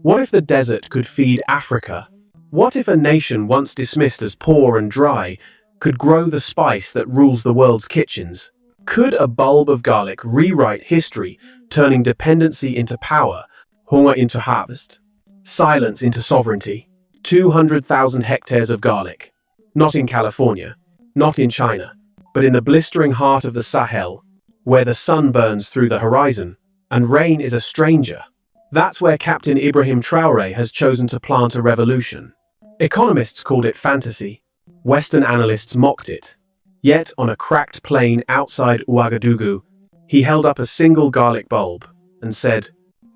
What if the desert could feed Africa? What if a nation once dismissed as poor and dry could grow the spice that rules the world's kitchens? Could a bulb of garlic rewrite history, turning dependency into power, hunger into harvest, silence into sovereignty? 200,000 hectares of garlic. Not in California, not in China, but in the blistering heart of the Sahel, where the sun burns through the horizon and rain is a stranger. That's where Captain Ibrahim Traoré has chosen to plant a revolution. Economists called it fantasy. Western analysts mocked it. Yet, on a cracked plain outside Ouagadougou, he held up a single garlic bulb and said,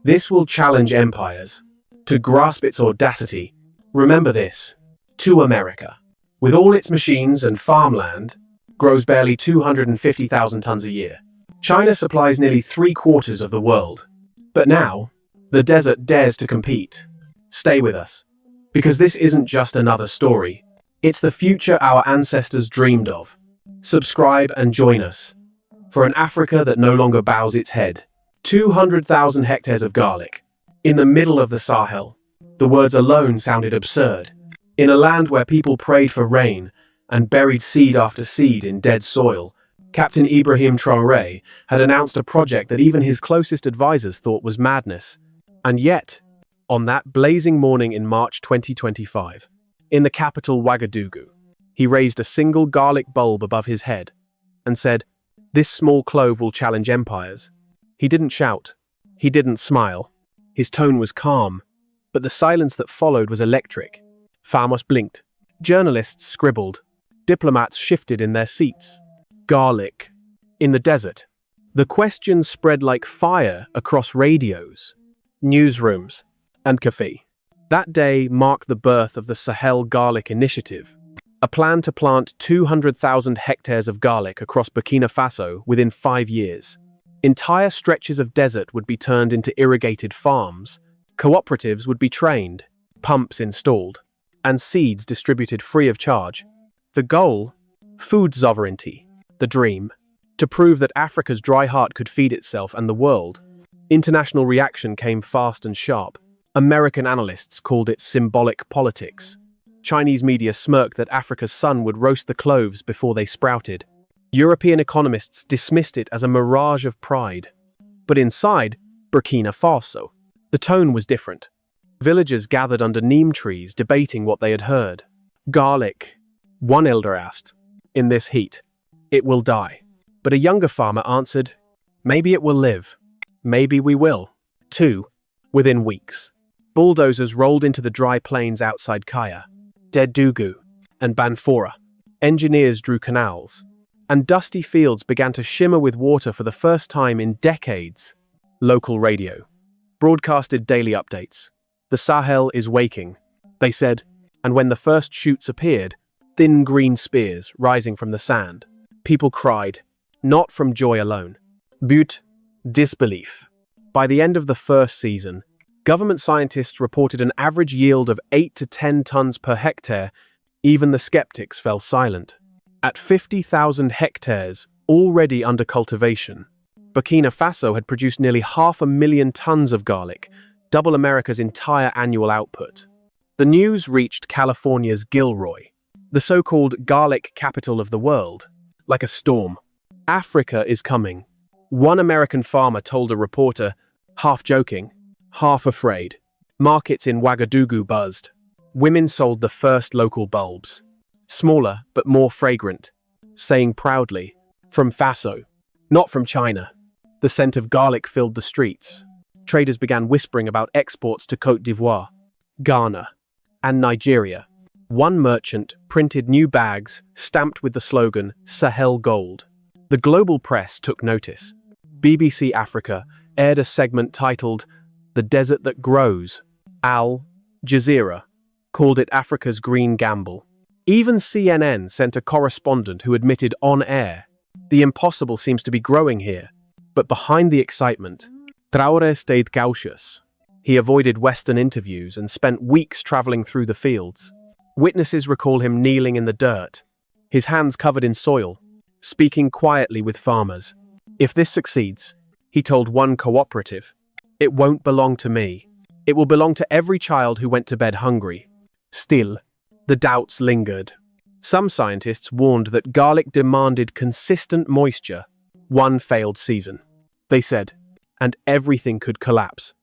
"This will challenge empires. To grasp its audacity, remember this: to America, with all its machines and farmland, grows barely 250,000 tons a year. China supplies nearly 3/4 of the world. But now, the desert dares to compete. Stay with us, because this isn't just another story. It's the future our ancestors dreamed of. Subscribe and join us for an Africa that no longer bows its head." 200,000 hectares of garlic. In the middle of the Sahel. The words alone sounded absurd. In a land where people prayed for rain and buried seed after seed in dead soil, Captain Ibrahim Traoré had announced a project that even his closest advisors thought was madness. And yet, on that blazing morning in March 2025, in the capital Ouagadougou, he raised a single garlic bulb above his head and said, "This small clove will challenge empires." He didn't shout. He didn't smile. His tone was calm, but the silence that followed was electric. Farmers blinked. Journalists scribbled. Diplomats shifted in their seats. Garlic. In the desert. The question spread like fire across radios, newsrooms, and café. That day marked the birth of the Sahel Garlic Initiative, a plan to plant 200,000 hectares of garlic across Burkina Faso within 5 years. Entire stretches of desert would be turned into irrigated farms, cooperatives would be trained, pumps installed, and seeds distributed free of charge. The goal? Food sovereignty. The dream? To prove that Africa's dry heart could feed itself and the world. International reaction came fast and sharp. American analysts called it symbolic politics. Chinese media smirked that Africa's sun would roast the cloves before they sprouted. European economists dismissed it as a mirage of pride. But inside Burkina Faso, the tone was different. Villagers gathered under neem trees debating what they had heard. "Garlic," one elder asked, "in this heat, it will die." But a younger farmer answered, "Maybe it will live. Maybe we will." 2. Within weeks, bulldozers rolled into the dry plains outside Kaya, Ouagadougou, and Banfora. Engineers drew canals, and dusty fields began to shimmer with water for the first time in decades. Local radio broadcasted daily updates. "The Sahel is waking," they said, and when the first shoots appeared, thin green spears rising from the sand, people cried, not from joy alone, but disbelief. By the end of the first season, government scientists reported an average yield of 8 to 10 tons per hectare. Even the skeptics fell silent. At 50,000 hectares already under cultivation, Burkina Faso had produced nearly 500,000 tons of garlic, double America's entire annual output. The news reached California's Gilroy, the so-called garlic capital of the world, like a storm. "Africa is coming," one American farmer told a reporter, half joking, half afraid. Markets in Ouagadougou buzzed. Women sold the first local bulbs, smaller but more fragrant, saying proudly, "From Faso, not from China." The scent of garlic filled the streets. Traders began whispering about exports to Côte d'Ivoire, Ghana, and Nigeria. One merchant printed new bags stamped with the slogan Sahel Gold. The global press took notice. BBC Africa aired a segment titled "The Desert That Grows." Al Jazeera called it Africa's green gamble. Even CNN sent a correspondent who admitted on air, "The impossible seems to be growing here." But behind the excitement, Traoré stayed cautious. He avoided Western interviews and spent weeks traveling through the fields. Witnesses recall him kneeling in the dirt, his hands covered in soil, speaking quietly with farmers. "If this succeeds," he told one cooperative, "it won't belong to me. It will belong to every child who went to bed hungry. Still, the doubts lingered. Some scientists warned that garlic demanded consistent moisture. One failed season, they said, and everything could collapse.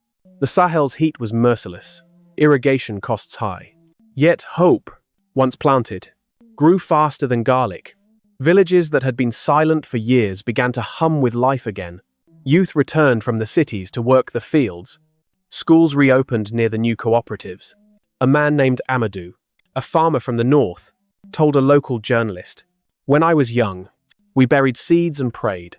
The Sahel's heat was merciless. Irrigation costs high. Yet hope, once planted, grew faster than garlic. Villages that had been silent for years began to hum with life again. Youth returned from the cities to work the fields. Schools reopened near the new cooperatives. A man named Amadou, a farmer from the north, told a local journalist, "When I was young, we buried seeds and prayed.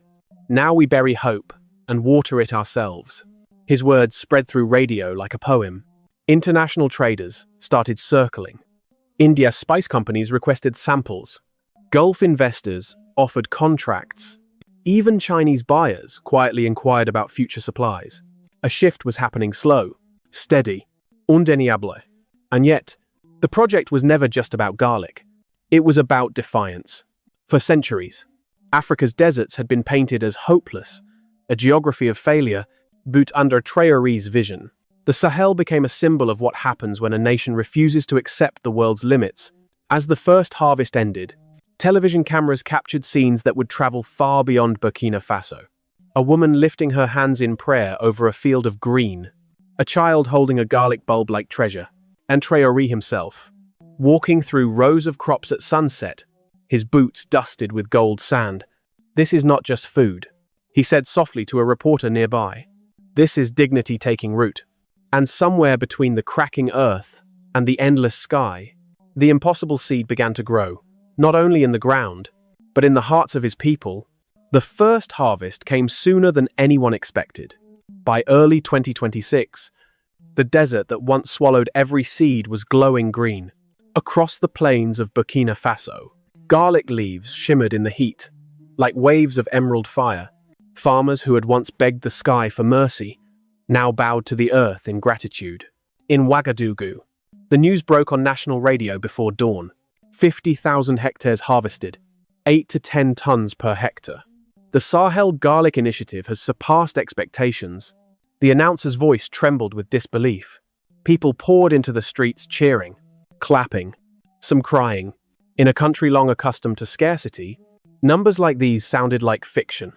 Now we bury hope and water it ourselves." His words spread through radio like a poem. International traders started circling. India's spice companies requested samples. Gulf investors offered contracts. Even Chinese buyers quietly inquired about future supplies. A shift was happening slow, steady, undeniable. And yet, the project was never just about garlic. It was about defiance. For centuries, Africa's deserts had been painted as hopeless, a geography of failure, but under Traoré's vision. The Sahel became a symbol of what happens when a nation refuses to accept the world's limits. As the first harvest ended, television cameras captured scenes that would travel far beyond Burkina Faso. A woman lifting her hands in prayer over a field of green, a child holding a garlic bulb like treasure, and Traoré himself, walking through rows of crops at sunset, his boots dusted with gold sand. "This is not just food," he said softly to a reporter nearby. "This is dignity taking root." And somewhere between the cracking earth and the endless sky, the impossible seed began to grow, not only in the ground, but in the hearts of his people. The first harvest came sooner than anyone expected. By early 2026, the desert that once swallowed every seed was glowing green. Across the plains of Burkina Faso, garlic leaves shimmered in the heat, like waves of emerald fire. Farmers who had once begged the sky for mercy now bowed to the earth in gratitude. In Ouagadougou, the news broke on national radio before dawn. 50,000 hectares harvested, 8 to 10 tons per hectare. The Sahel Garlic Initiative has surpassed expectations. The announcer's voice trembled with disbelief. People poured into the streets cheering, clapping, some crying. In a country long accustomed to scarcity, numbers like these sounded like fiction.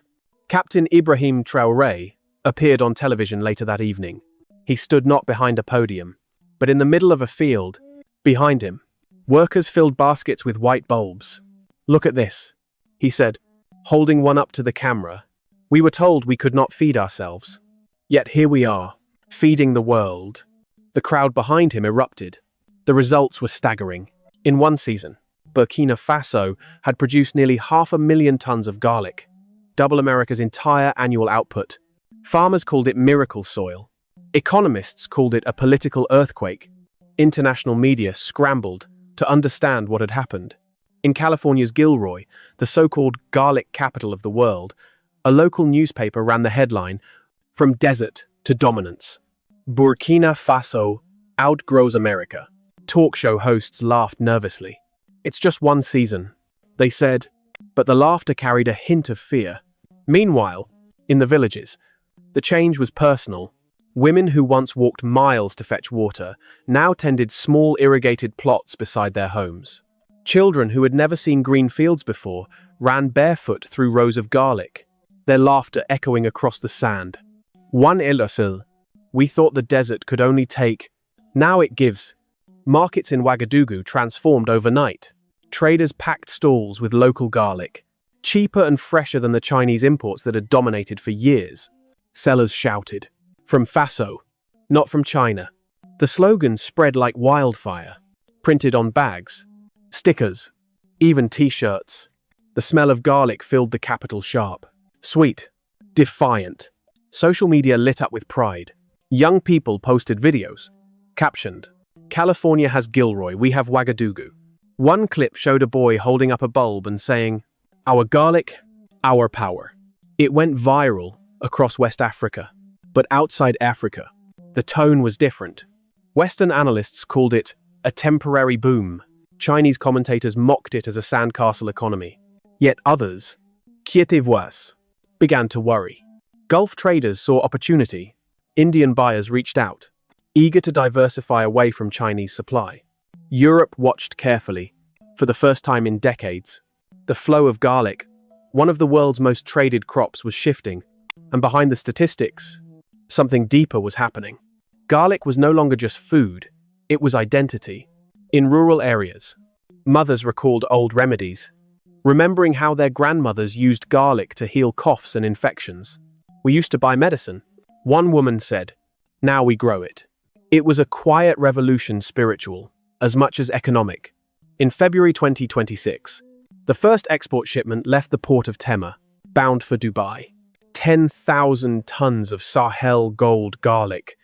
Captain Ibrahim Traoré appeared on television later that evening. He stood not behind a podium, but in the middle of a field. Behind him, workers filled baskets with white bulbs. "Look at this," he said, holding one up to the camera. "We were told we could not feed ourselves. Yet here we are, feeding the world." The crowd behind him erupted. The results were staggering. In one season, Burkina Faso had produced nearly 500,000 tons of garlic, double America's entire annual output. Farmers called it miracle soil. Economists called it a political earthquake. International media scrambled to understand what had happened. In California's Gilroy, the so-called garlic capital of the world, a local newspaper ran the headline, "From Desert to Dominance. Burkina Faso outgrows America." Talk show hosts laughed nervously. "It's just one season," they said, but the laughter carried a hint of fear. Meanwhile, in the villages, the change was personal. Women who once walked miles to fetch water now tended small irrigated plots beside their homes. Children who had never seen green fields before ran barefoot through rows of garlic, their laughter echoing across the sand. One illusil, "We thought the desert could only take, now it gives." Markets in Ouagadougou transformed overnight. Traders packed stalls with local garlic, cheaper and fresher than the Chinese imports that had dominated for years. Sellers shouted, "From Faso, not from China." The slogan spread like wildfire, printed on bags, stickers, even t-shirts. The smell of garlic filled the capital sharp, sweet, defiant. Social media lit up with pride. Young people posted videos, captioned, "California has Gilroy, we have Ouagadougou." One clip showed a boy holding up a bulb and saying, "Our garlic, our power." It went viral across West Africa, but outside Africa, the tone was different. Western analysts called it a temporary boom. Chinese commentators mocked it as a sandcastle economy. Yet others, quiétés-vous, began to worry. Gulf traders saw opportunity. Indian buyers reached out. eager to diversify away from Chinese supply. Europe watched carefully. For the first time in decades, the flow of garlic, one of the world's most traded crops, was shifting, and behind the statistics, something deeper was happening. Garlic was no longer just food, it was identity. In rural areas, mothers recalled old remedies, remembering how their grandmothers used garlic to heal coughs and infections. "We used to buy medicine," one woman said. "Now we grow it." It was a quiet revolution, spiritual, as much as economic. In February 2026, the first export shipment left the port of Tema, bound for Dubai. 10,000 tons of Sahel Gold garlic.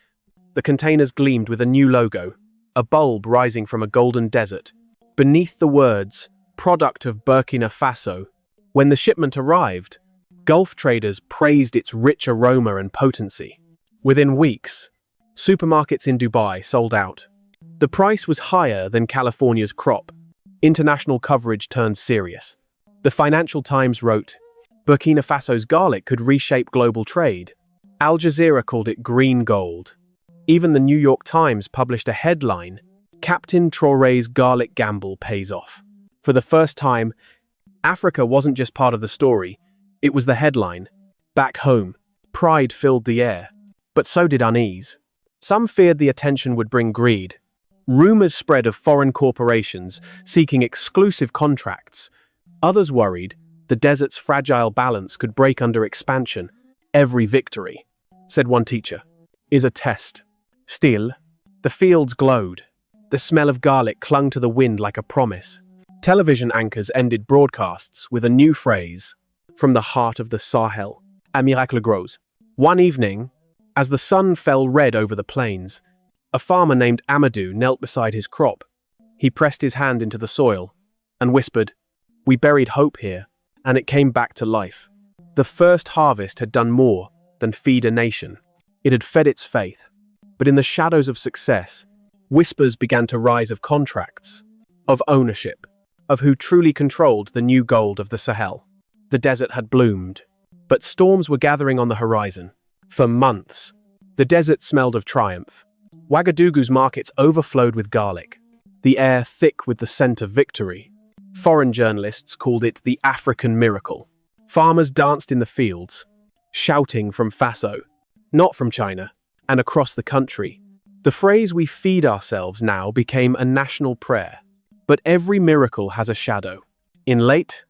The containers gleamed with a new logo, a bulb rising from a golden desert. Beneath the words, "Product of Burkina Faso." When the shipment arrived, Gulf traders praised its rich aroma and potency. Within weeks, supermarkets in Dubai sold out. The price was higher than California's crop. International coverage turned serious. The Financial Times wrote, "Burkina Faso's garlic could reshape global trade." Al Jazeera called it green gold. Even the New York Times published a headline, "Captain Traoré's garlic gamble pays off." For the first time, Africa wasn't just part of the story, it was the headline. Back home, pride filled the air, but so did unease. Some feared the attention would bring greed. Rumors spread of foreign corporations seeking exclusive contracts. Others worried the desert's fragile balance could break under expansion. "Every victory," said one teacher, "is a test." Still, the fields glowed. The smell of garlic clung to the wind like a promise. Television anchors ended broadcasts with a new phrase, "From the heart of the Sahel, a miracle grows." One evening, as the sun fell red over the plains, a farmer named Amadou knelt beside his crop. He pressed his hand into the soil and whispered, "We buried hope here, and it came back to life." The first harvest had done more than feed a nation. It had fed its faith. But in the shadows of success, whispers began to rise of contracts, of ownership, of who truly controlled the new gold of the Sahel. The desert had bloomed, but storms were gathering on the horizon. For months, the desert smelled of triumph. Ouagadougou's markets overflowed with garlic, the air thick with the scent of victory. Foreign journalists called it the African miracle. Farmers danced in the fields, shouting from Faso, not from China, and across the country. The phrase "we feed ourselves" now became a national prayer. But every miracle has a shadow. In late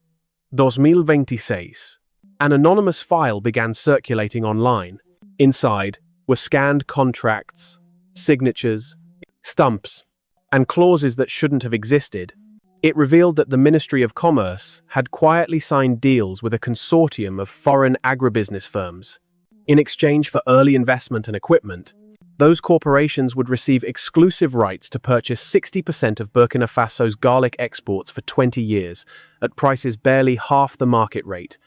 2026, an anonymous file began circulating online. Inside were scanned contracts, signatures, stumps, and clauses that shouldn't have existed. It revealed that the Ministry of Commerce had quietly signed deals with a consortium of foreign agribusiness firms. In exchange for early investment and equipment, those corporations would receive exclusive rights to purchase 60% of Burkina Faso's garlic exports for 20 years, at prices barely half the market rate.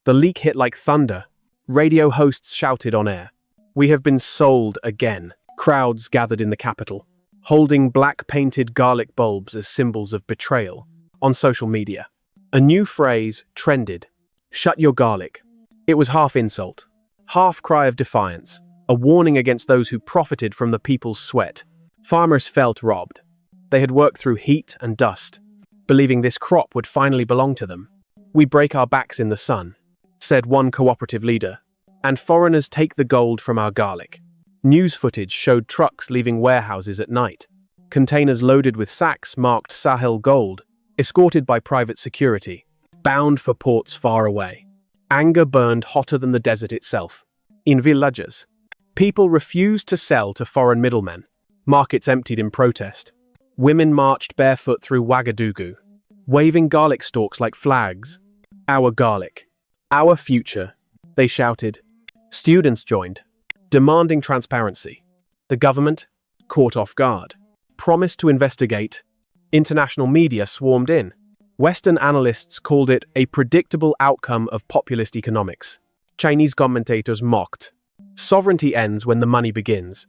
The leak hit like thunder. Radio hosts shouted on air, "We have been sold again." Crowds gathered in the capital, holding black-painted garlic bulbs as symbols of betrayal. On social media, a new phrase trended, "Shut your garlic." It was half insult, half cry of defiance, a warning against those who profited from the people's sweat. Farmers felt robbed. They had worked through heat and dust, believing this crop would finally belong to them. "We break our backs in the sun," said one cooperative leader, "and foreigners take the gold from our garlic." News footage showed trucks leaving warehouses at night. Containers loaded with sacks marked Sahel Gold, escorted by private security, bound for ports far away. Anger burned hotter than the desert itself. In villages, people refused to sell to foreign middlemen. Markets emptied in protest. Women marched barefoot through Ouagadougou, waving garlic stalks like flags. "Our garlic, our future," they shouted. Students joined, demanding transparency. The government, caught off guard, promised to investigate. International media swarmed in. Western analysts called it a predictable outcome of populist economics. Chinese commentators mocked. Sovereignty ends when the money begins.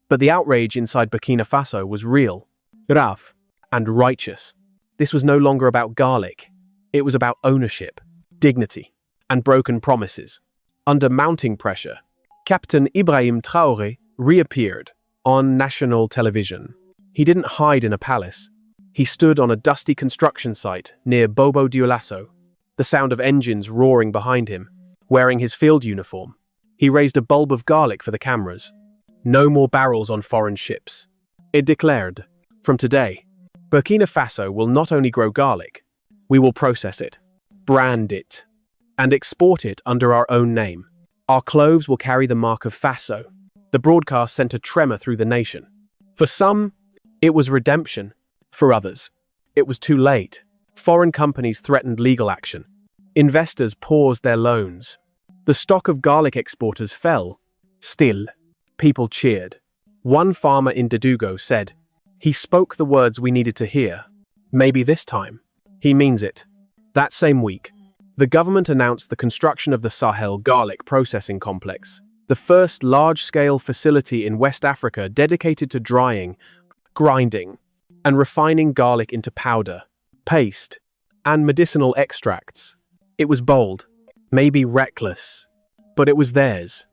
But the outrage inside Burkina Faso was real, grave, and righteous. This was no longer about garlic. It was about ownership, dignity, and broken promises. Under mounting pressure, Captain Ibrahim Traoré reappeared, on national television. He didn't hide in a palace. He stood on a dusty construction site near Bobo-Dioulasso, the sound of engines roaring behind him, wearing his field uniform. He raised a bulb of garlic for the cameras. No more barrels on foreign ships. It declared, from today, Burkina Faso will not only grow garlic, we will process it, brand it, and export it under our own name. Our cloves will carry the mark of Faso. The broadcast sent a tremor through the nation. For some, it was redemption. For others, it was too late. Foreign companies threatened legal action. Investors paused their loans. The stock of garlic exporters fell. Still, people cheered. One farmer in Dedugo said, "He spoke the words we needed to hear. Maybe this time, he means it." That same week, the government announced the construction of the Sahel Garlic Processing Complex, the first large-scale facility in West Africa dedicated to drying, grinding, and refining garlic into powder, paste, and medicinal extracts. It was bold, maybe reckless, but it was theirs.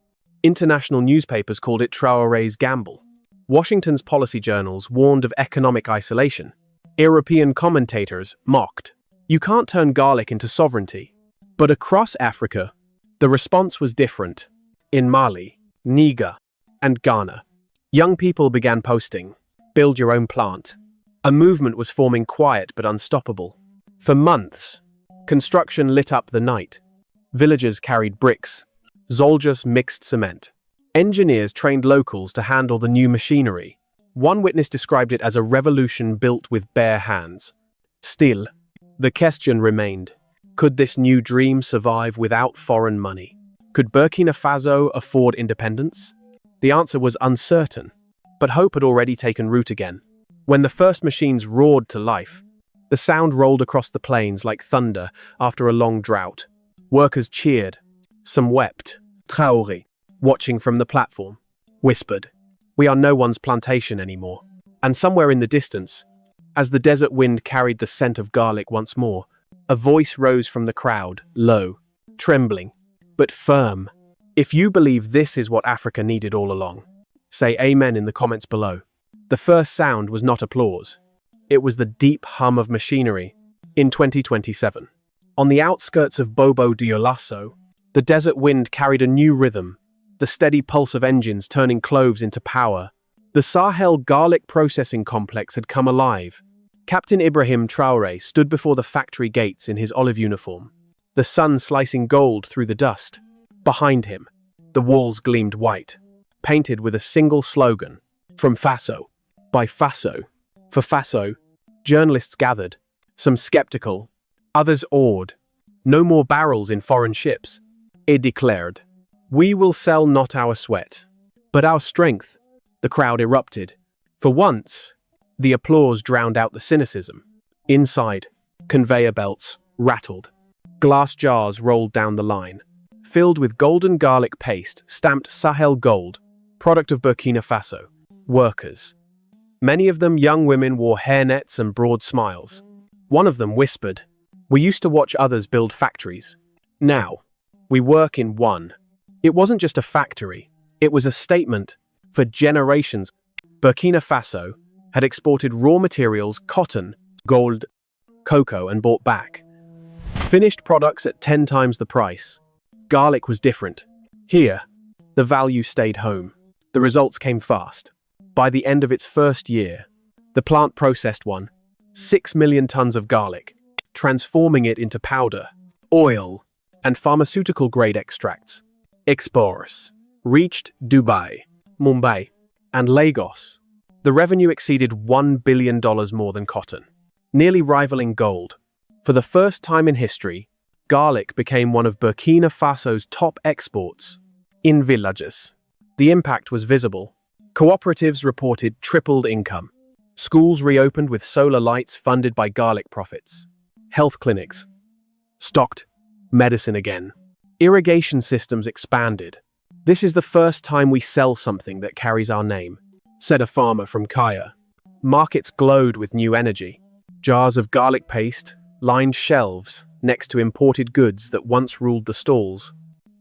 International newspapers called it Traoré's gamble. Washington's policy journals warned of economic isolation. European commentators mocked. You can't turn garlic into sovereignty. But across Africa, the response was different. In Mali, Niger, and Ghana, young people began posting, "Build your own plant." A movement was forming, quiet but unstoppable. For months, construction lit up the night. Villagers carried bricks. Soldiers mixed cement. Engineers trained locals to handle the new machinery. One witness described it as a revolution built with bare hands. Still, the question remained, could this new dream survive without foreign money? Could Burkina Faso afford independence? The answer was uncertain, but hope had already taken root again. When the first machines roared to life, the sound rolled across the plains like thunder after a long drought. Workers cheered. Some wept. Traoré, watching from the platform, whispered, "We are no one's plantation anymore." And somewhere in the distance, as the desert wind carried the scent of garlic once more, a voice rose from the crowd, low, trembling, but firm. If you believe this is what Africa needed all along, say amen in the comments below. The first sound was not applause. It was the deep hum of machinery. In 2027, on the outskirts of Bobo-Dioulasso, the desert wind carried a new rhythm, the steady pulse of engines turning cloves into power. The Sahel Garlic Processing Complex had come alive. Captain Ibrahim Traoré stood before the factory gates in his olive uniform, the sun slicing gold through the dust. Behind him, the walls gleamed white, painted with a single slogan, "From Faso, by Faso, for Faso." Journalists gathered, some skeptical, others awed. No more barrels in foreign ships. It declared, "We will sell not our sweat, but our strength." The crowd erupted. For once, the applause drowned out the cynicism. Inside, conveyor belts rattled. Glass jars rolled down the line, filled with golden garlic paste stamped Sahel Gold, product of Burkina Faso. Workers. Many of them young women wore hairnets and broad smiles. One of them whispered, "We used to watch others build factories. Now, we work in one." It wasn't just a factory, it was a statement. For generations, Burkina Faso had exported raw materials, cotton, gold, cocoa, and bought back finished products at 10 times the price. Garlic was different. Here, the value stayed home. The results came fast. By the end of its first year, the plant processed 6 million tons of garlic, transforming it into powder, oil, and pharmaceutical-grade extracts. Exports reached Dubai, Mumbai, and Lagos. The revenue exceeded $1 billion more than cotton, nearly rivaling gold. For the first time in history, garlic became one of Burkina Faso's top exports. In villages, the impact was visible. Cooperatives reported tripled income. Schools reopened with solar lights funded by garlic profits. Health clinics stocked medicine again. Irrigation systems expanded. "This is the first time we sell something that carries our name," said a farmer from Kaya. Markets glowed with new energy. Jars of garlic paste lined shelves next to imported goods that once ruled the stalls.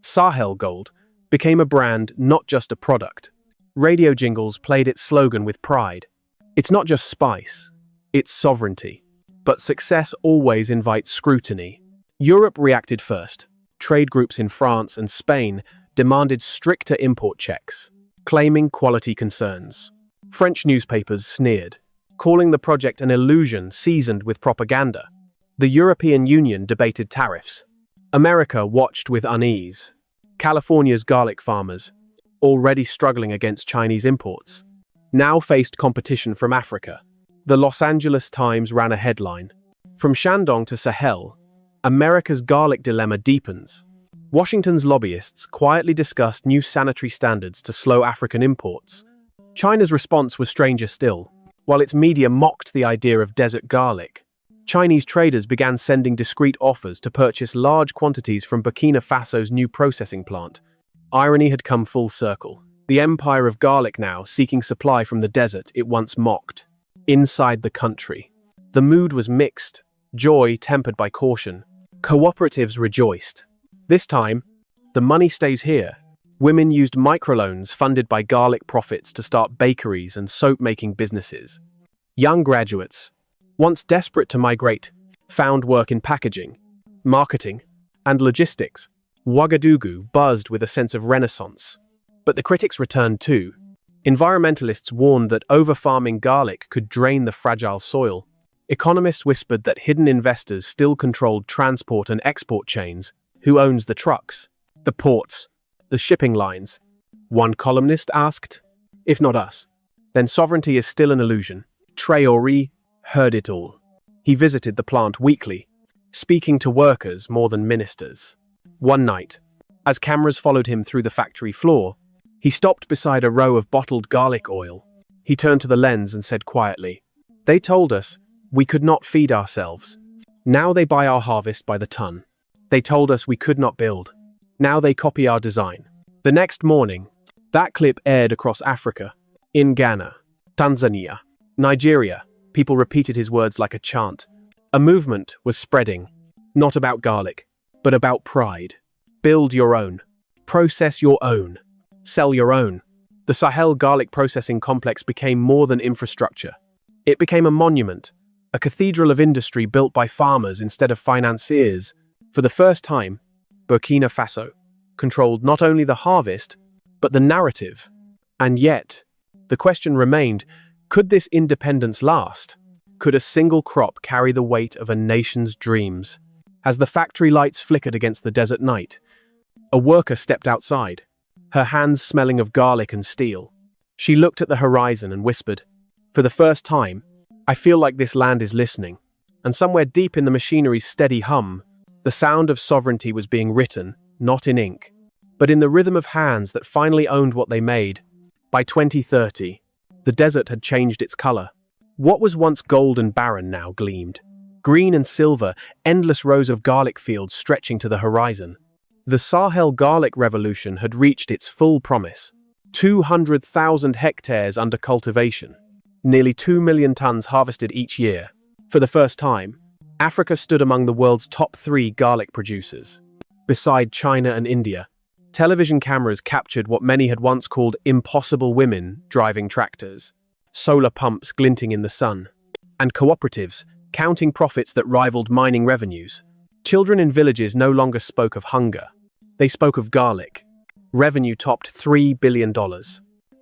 Sahel Gold became a brand, not just a product. Radio jingles played its slogan with pride. It's not just spice, it's sovereignty. But success always invites scrutiny. Europe reacted first. Trade groups in France and Spain demanded stricter import checks, claiming quality concerns. French newspapers sneered, calling the project an illusion seasoned with propaganda. The European Union debated tariffs. America watched with unease. California's garlic farmers, already struggling against Chinese imports, now faced competition from Africa. The Los Angeles Times ran a headline, "From Shandong to Sahel, America's garlic dilemma deepens." Washington's lobbyists quietly discussed new sanitary standards to slow African imports. China's response was stranger still. While its media mocked the idea of desert garlic, Chinese traders began sending discreet offers to purchase large quantities from Burkina Faso's new processing plant. Irony had come full circle. The empire of garlic now seeking supply from the desert it once mocked. Inside the country, the mood was mixed, joy tempered by caution. Cooperatives rejoiced. This time, the money stays here. Women used microloans funded by garlic profits to start bakeries and soap-making businesses. Young graduates, once desperate to migrate, found work in packaging, marketing, and logistics. Ouagadougou buzzed with a sense of renaissance. But the critics returned too. Environmentalists warned that over-farming garlic could drain the fragile soil. Economists whispered that hidden investors still controlled transport and export chains. Who owns the trucks, the ports, the shipping lines? One columnist asked. If not us, then sovereignty is still an illusion. Traoré heard it all. He visited the plant weekly, speaking to workers more than ministers. One night, as cameras followed him through the factory floor, he stopped beside a row of bottled garlic oil. He turned to the lens and said quietly, "They told us we could not feed ourselves. Now they buy our harvest by the ton. They told us we could not build. Now they copy our design." The next morning, that clip aired across Africa. In Ghana, Tanzania, Nigeria, people repeated his words like a chant. A movement was spreading, not about garlic, but about pride. Build your own. Process your own. Sell your own. The Sahel Garlic Processing Complex became more than infrastructure. It became a monument, a cathedral of industry built by farmers instead of financiers. For the first time, Burkina Faso controlled not only the harvest, but the narrative. And yet, the question remained, could this independence last? Could a single crop carry the weight of a nation's dreams? As the factory lights flickered against the desert night, a worker stepped outside, her hands smelling of garlic and steel. She looked at the horizon and whispered, "For the first time, I feel like this land is listening." And somewhere deep in the machinery's steady hum, the sound of sovereignty was being written, not in ink, but in the rhythm of hands that finally owned what they made. By 2030, the desert had changed its color. What was once gold and barren now gleamed. Green and silver, endless rows of garlic fields stretching to the horizon. The Sahel Garlic Revolution had reached its full promise. 200,000 hectares under cultivation. Nearly 2 million tons harvested each year. For the first time, Africa stood among the world's top 3 garlic producers. Beside China and India, television cameras captured what many had once called impossible women driving tractors, solar pumps glinting in the sun, and cooperatives counting profits that rivaled mining revenues. Children in villages no longer spoke of hunger. They spoke of garlic. Revenue topped $3 billion,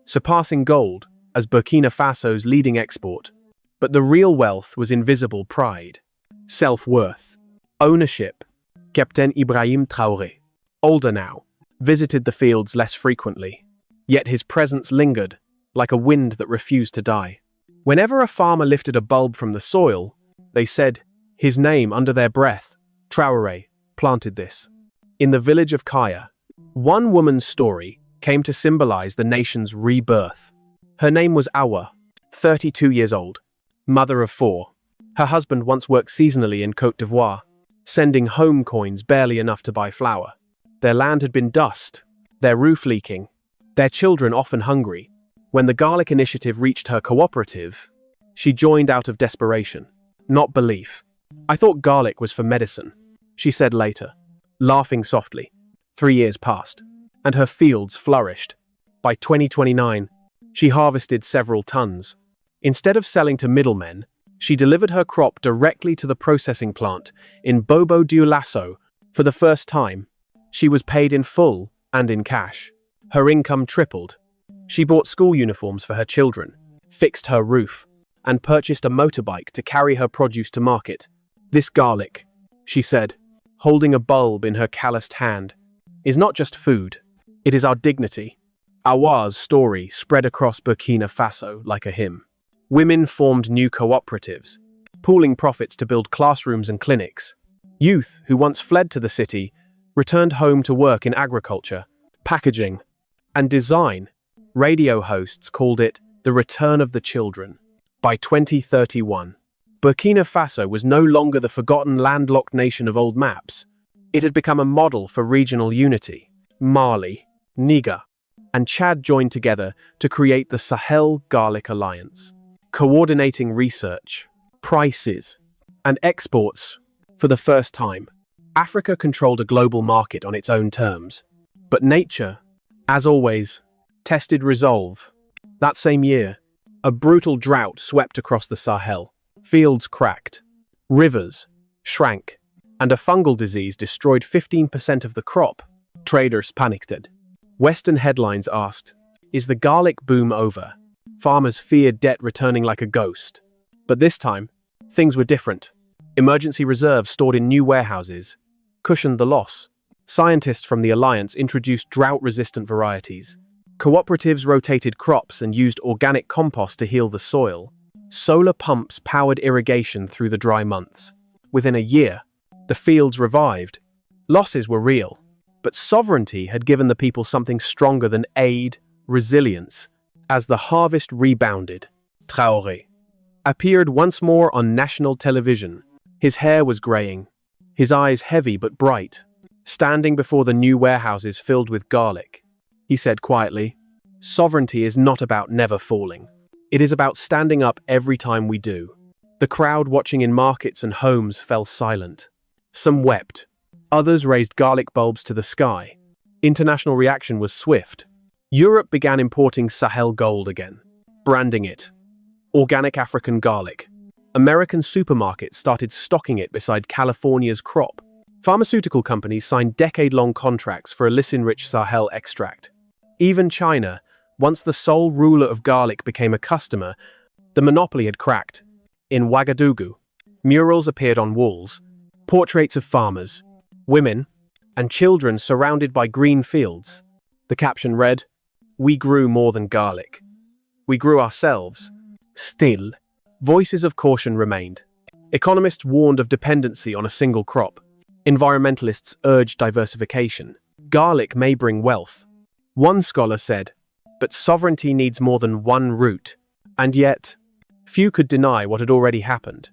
surpassing gold as Burkina Faso's leading export. But the real wealth was invisible pride, self-worth, ownership. Captain Ibrahim Traoré, older now, visited the fields less frequently. Yet his presence lingered, like a wind that refused to die. Whenever a farmer lifted a bulb from the soil, they said his name under their breath. Traoré planted this. In the village of Kaya, one woman's story came to symbolize the nation's rebirth. Her name was Awa, 32 years old, mother of 4. Her husband once worked seasonally in Côte d'Ivoire, sending home coins barely enough to buy flour. Their land had been dust, their roof leaking, their children often hungry. When the Garlic Initiative reached her cooperative, she joined out of desperation, not belief. "I thought garlic was for medicine," she said later, laughing softly. 3 years passed, and her fields flourished. By 2029, She harvested several tons. Instead of selling to middlemen, she delivered her crop directly to the processing plant in Bobo-Dioulasso. For the first time, she was paid in full and in cash. Her income tripled. She bought school uniforms for her children, fixed her roof, and purchased a motorbike to carry her produce to market. "This garlic," she said, holding a bulb in her calloused hand, "is not just food. It is our dignity." Awa's story spread across Burkina Faso like a hymn. Women formed new cooperatives, pooling profits to build classrooms and clinics. Youth, who once fled to the city, returned home to work in agriculture, packaging, and design. Radio hosts called it the return of the children. By 2031, Burkina Faso was no longer the forgotten landlocked nation of old maps. It had become a model for regional unity. Mali, Niger, and Chad joined together to create the Sahel Garlic Alliance, coordinating research, prices, and exports. For the first time, Africa controlled a global market on its own terms. But nature, as always, tested resolve. That same year, a brutal drought swept across the Sahel. Fields cracked, rivers shrank, and a fungal disease destroyed 15% of the crop. Traders panicked. Western headlines asked, "Is the garlic boom over?" Farmers feared debt returning like a ghost. But this time, things were different. Emergency reserves stored in new warehouses cushioned the loss. Scientists from the alliance introduced drought-resistant varieties. Cooperatives rotated crops and used organic compost to heal the soil. Solar pumps powered irrigation through the dry months. Within a year, the fields revived. Losses were real, but sovereignty had given the people something stronger than aid, resilience. As the harvest rebounded, Traoré appeared once more on national television. His hair was graying, his eyes heavy but bright. Standing before the new warehouses filled with garlic, he said quietly, "Sovereignty is not about never falling. It is about standing up every time we do." The crowd watching in markets and homes fell silent. Some wept. Others raised garlic bulbs to the sky. International reaction was swift. Europe began importing Sahel Gold again, branding it organic African garlic. American supermarkets started stocking it beside California's crop. Pharmaceutical companies signed decade-long contracts for alicin-rich Sahel extract. Even China, once the sole ruler of garlic, became a customer. The monopoly had cracked. In Ouagadougou, murals appeared on walls, portraits of farmers, women, and children surrounded by green fields. The caption read, "We grew more than garlic. We grew ourselves." Still, voices of caution remained. Economists warned of dependency on a single crop. Environmentalists urged diversification. Garlic may bring wealth. One scholar said, but sovereignty needs more than one root. And yet, few could deny what had already happened.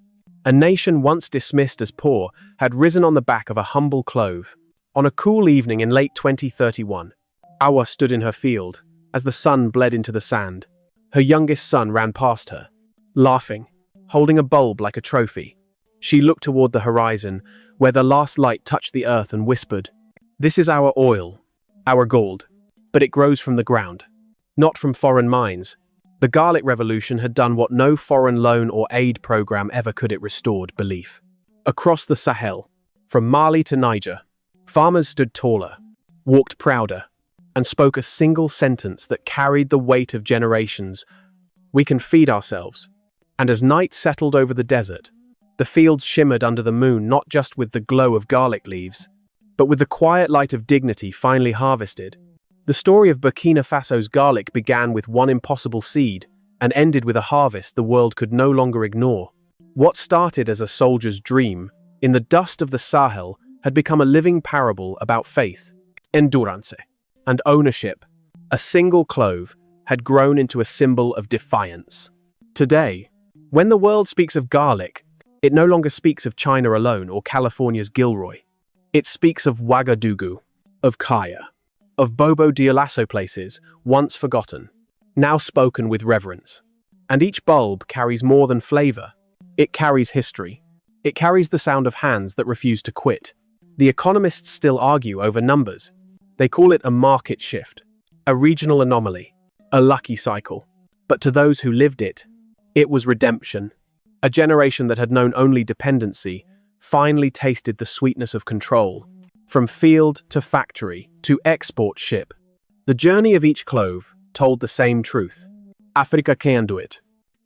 A nation once dismissed as poor had risen on the back of a humble clove. On a cool evening in late 2031, Awa stood in her field as the sun bled into the sand. Her youngest son ran past her, laughing, holding a bulb like a trophy. She looked toward the horizon, where the last light touched the earth, and whispered, "This is our oil, our gold, but it grows from the ground, not from foreign mines." The Garlic Revolution had done what no foreign loan or aid program ever could. It restored belief. Across the Sahel, from Mali to Niger, farmers stood taller, walked prouder, and spoke a single sentence that carried the weight of generations. "We can feed ourselves." And as night settled over the desert, the fields shimmered under the moon, not just with the glow of garlic leaves, but with the quiet light of dignity finally harvested. The story of Burkina Faso's garlic began with one impossible seed and ended with a harvest the world could no longer ignore. What started as a soldier's dream in the dust of the Sahel had become a living parable about faith, endurance, and ownership. A single clove had grown into a symbol of defiance. Today, when the world speaks of garlic, it no longer speaks of China alone or California's Gilroy. It speaks of Ouagadougou, of Kaya, of Bobo-Dioulasso, places once forgotten, now spoken with reverence. And each bulb carries more than flavor. It carries history. It carries the sound of hands that refuse to quit. The economists still argue over numbers. They call it a market shift, a regional anomaly, a lucky cycle. But to those who lived it, it was redemption. A generation that had known only dependency finally tasted the sweetness of control. From field to factory to export ship, the journey of each clove told the same truth. Africa can do it.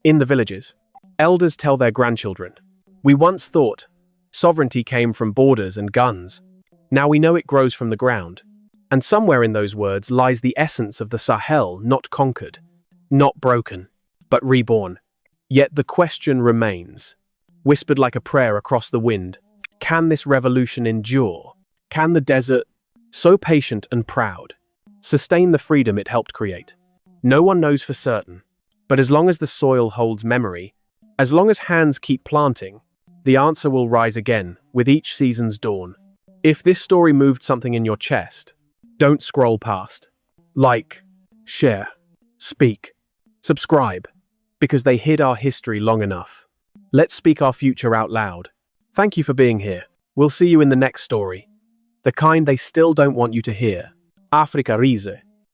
In the villages, elders tell their grandchildren, "We once thought sovereignty came from borders and guns. Now we know it grows from the ground." And somewhere in those words lies the essence of the Sahel, not conquered, not broken, but reborn. Yet the question remains, whispered like a prayer across the wind, can this revolution endure? Can the desert, so patient and proud, sustain the freedom it helped create? No one knows for certain, but as long as the soil holds memory, as long as hands keep planting, the answer will rise again with each season's dawn. If this story moved something in your chest, don't scroll past. Like, share, speak, subscribe, because they hid our history long enough. Let's speak our future out loud. Thank you for being here. We'll see you in the next story. The kind they still don't want you to hear. Africa Riese.